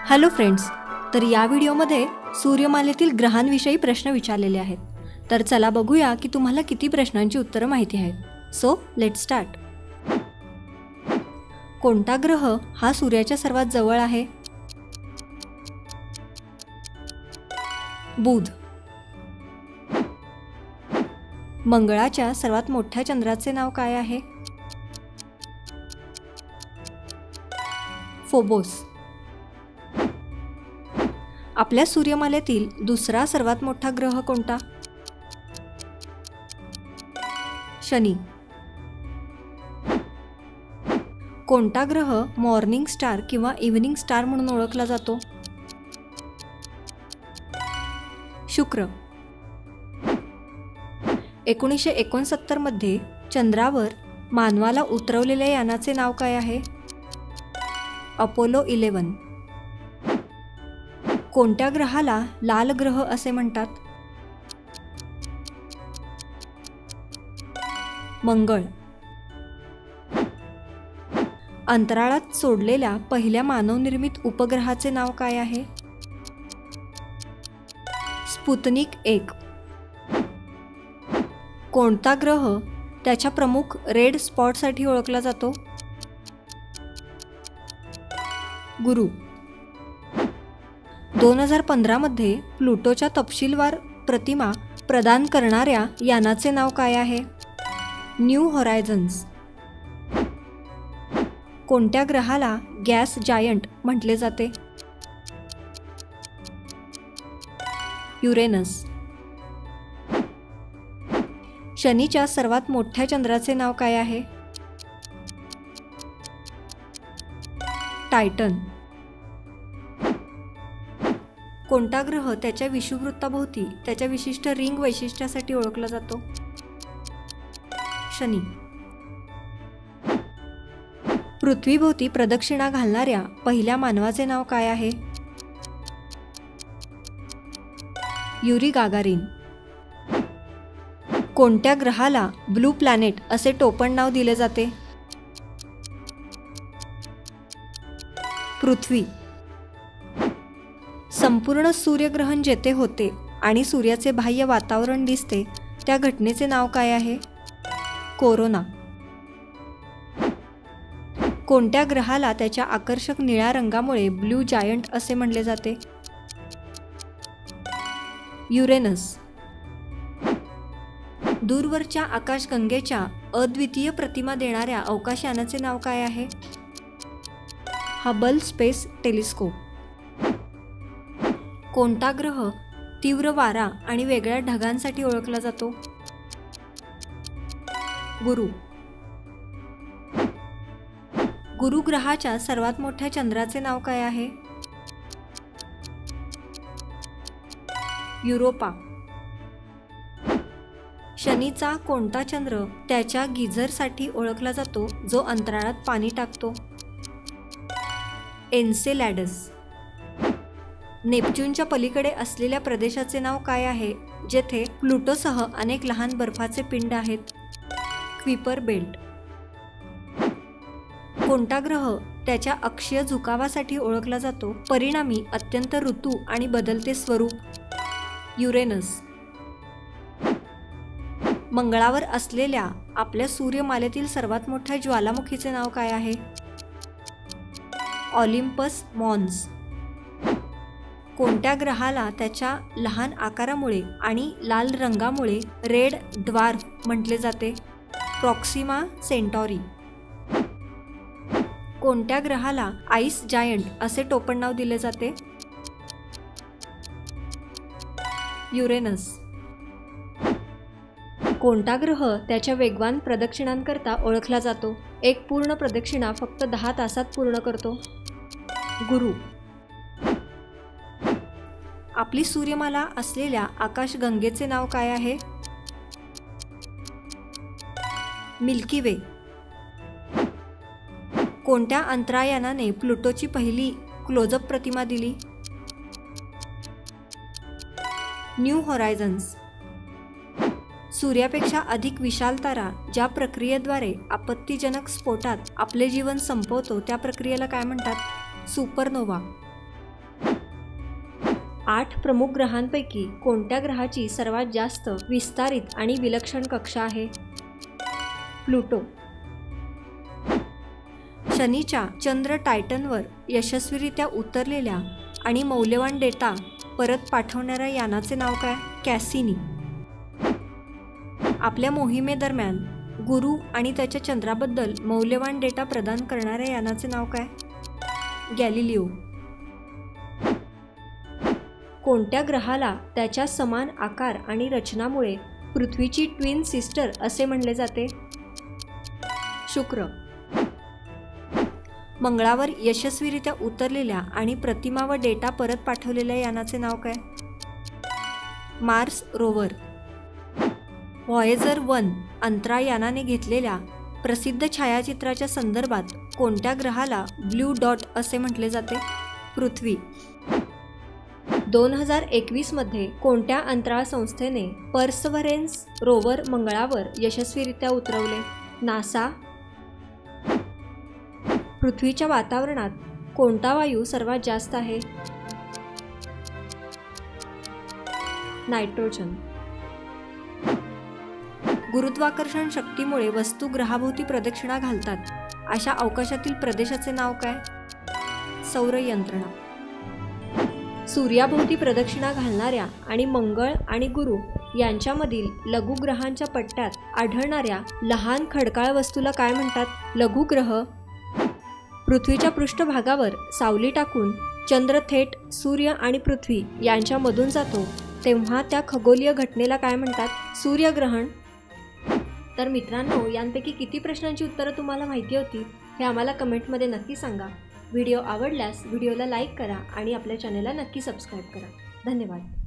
Hello friends, तर या व्हिडिओमध्ये सूर्यमालेतील ग्रहांविषयी प्रश्न विचारलेले आहेत. तर चला बघूया की तुम्हाला किती प्रश्नांची उत्तरं माहिती आहेत. So let's start. कोणता ग्रह हा सूर्याच्या सर्वात जवळ आहे? बुध. मंगळाच्या सर्वात मोठ्या चंद्राचे नाव काय आहे? फोबोस. आपल्या सूर्यमालेतील दुसरा सर्वात मोठा ग्रह कोणता? शनी. कोणता ग्रह मॉर्निंग स्टार किंवा इव्हनिंग स्टार म्हणून ओळखला जातो? शुक्र. 1969 मध्ये चंद्रावर मानवाला उतरवलेल्या यानाचे नाव काय आहे? अपोलो 11. कोणत्या ग्रहाला लाल ग्रह असे म्हणतात? मंगळ. अंतराळात सोडलेल्या पहिल्या मानवनिर्मित उपग्रहाचे नाव काय आहे? स्पुतनिक 1. कोणता ग्रह त्याच्या प्रमुख रेड स्पॉटसाठी ओळखला जातो? गुरु. 2015 मध्ये प्लुटोच्या तपशीलवार प्रतिमा प्रदान करणाऱ्या यानाचे नाव काय आहे? New horizons. कोणत्या ग्रहाला गॅस जायंट म्हटले जाते? युरेनस. शनीच्या सर्वात मोठ्या चंद्राचे नाव काय आहे? टायटन. कोणता ग्रह त्याच्या विषुववृत्ताभोवती त्याच्या विशिष्ट रिंग वैशिष्ट्यासाठी ओळखला जातो? शनी. पृथ्वीभोवती प्रदक्षिणा घालणाऱ्या पहिल्या मानवाचे नाव काय आहे? Yuri Gagarin. कोणत्या ग्रहाला ब्लू प्लॅनेट असे टोपण नाव दिले जाते? पृथ्वी. संपूर्ण सूर्यग्रहण जेथे होते आणि सूर्याचे बाह्य वातावरण दिसते त्या घटनेचे नाव काय आहे? कोरोना. कोणत्या ग्रहाला त्याच्या आकर्षक निळ्या रंगामुळे ब्लू जायंट असे म्हणले जाते? युरेनस. दूरवरच्या आकाशगंगेच्या अद्वितीय प्रतिमा देणाऱ्या अवकाशयानाचे नाव काय आहे? Hubble space telescope. कोणता ग्रह तीव्र वारा आणि वेगळ्या ढगांसाठी ओळखला जातो? गुरु. गुरु ग्रहाच्या सर्वात मोठ्या चंद्राचे नाव काय आहे? युरोपा. शनीचा कोणता चंद्र त्याच्या गिझरसाठी ओळखला जातो जो अंतराळात पाणी टाकतो? एन्सेलॅडस. नेपच्यूनच्या पलीकडे असलेल्या प्रदेशाचे नाव काय आहे जेथे प्लुटोसह अनेक लहान बर्फाचे पिंड आहेत? Kuiper belt. कोणता ग्रह त्याच्या अक्षीय झुकावासाठी ओळखला जातो, परिणामी अत्यंत ऋतू आणि बदलते स्वरूप? युरेनस. मंगळावर असलेल्या आपल्या सूर्यमालेतील सर्वात मोठ्या ज्वालामुखीचे नाव काय आहे? Olympus Mons. कोणत्या ग्रहाला त्याच्या लहान आकारामुळे आणि लाल रंगामुळे रेड ड्वार्फ म्हटले जाते? Proxima Centauri. कोणत्या ग्रहाला आईस जायंट असे टोपण नाव दिले जाते? युरेनस. कोणता ग्रह त्याच्या वेगवान प्रदक्षिणांकरता ओळखला जातो? एक पूर्ण प्रदक्षिणा फक्त 10 तासात पूर्ण करतो? गुरु. आपली सूर्यमाला असलेल्या आकाशगंगेचे नाव काय आहे? मिल्की वे. कोणत्या अंतराळयानाने प्लुटोची पहिली क्लोजअप प्रतिमा दिली? New horizons. सूर्यापेक्षा अधिक विशाल तारा ज्या प्रक्रियेद्वारे आपत्तिजनक स्फोटात आपले जीवन संपवतो त्या प्रक्रियेला काय म्हणतात? सुपरनोवा. 8 प्रमुख ग्रहांपैकी कोणत्या ग्रहाची सर्वात जास्त विस्तारित आणि विलक्षण कक्षा आहे? प्लुटो. शनीच्या चंद्र टायटनवर यशस्वीरित्या उतरलेल्या आणि मौल्यवान डेटा परत पाठवणाऱ्या यानाचे नाव काय? कॅसिनी. आपल्या मोहिमेदरम्यान गुरु आणि त्याच्या चंद्राबद्दल मौल्यवान डेटा प्रदान करणाऱ्या यानाचे नाव काय? गॅलिलिओ. कोणत्या ग्रहाला त्याच्या समान आकार आणि रचनामुळे पृथ्वीची ट्विन सिस्टर असे म्हणले जाते? शुक्र. मंगळावर यशस्वीरित्या उतरलेल्या आणि प्रतिमा व डेटा परत पाठवलेल्या यानाचे नाव काय? Mars rover. व्हॉयेजर 1 अंतराळयानाने घेतलेल्या प्रसिद्ध छायाचित्राच्या संदर्भात कोणत्या ग्रहाला ब्ल्यू डॉट असे म्हटले जाते? पृथ्वी. 2021 मध्ये कोणत्या अंतराळ संस्थेने पर्सवरेन्स रोवर मंगळावर यशस्वीरित्या उतरवले? नासा. पृथ्वीच्या वातावरणात कोणता वायू सर्वात जास्त आहे? नायट्रोजन. गुरुत्वाकर्षण शक्तीमुळे वस्तू ग्रहाभोवती प्रदक्षिणा घालतात अशा अवकाशातील प्रदेशाचे नाव काय? सौर यंत्रणा. सूर्याभोवती प्रदक्षिणा घालणाऱ्या आणि मंगळ आणि गुरु यांच्यामधील लघुग्रहांच्या पट्ट्यात आढळणाऱ्या लहान खडकाळ वस्तूला काय म्हणतात? लघुग्रह. पृथ्वीच्या पृष्ठभागावर सावली टाकून चंद्र थेट सूर्य आणि पृथ्वी यांच्यामधून जातो तेव्हा त्या खगोलीय घटनेला काय म्हणतात? सूर्यग्रहण. तर मित्रांनो, यांपैकी किती प्रश्नांची उत्तरं तुम्हाला माहिती होती हे आम्हाला कमेंटमध्ये नक्की सांगा. व्हिडिओ आवडल्यास व्हिडिओला लाईक करा आणि आपल्या चॅनलला नक्की सबस्क्राईब करा. धन्यवाद.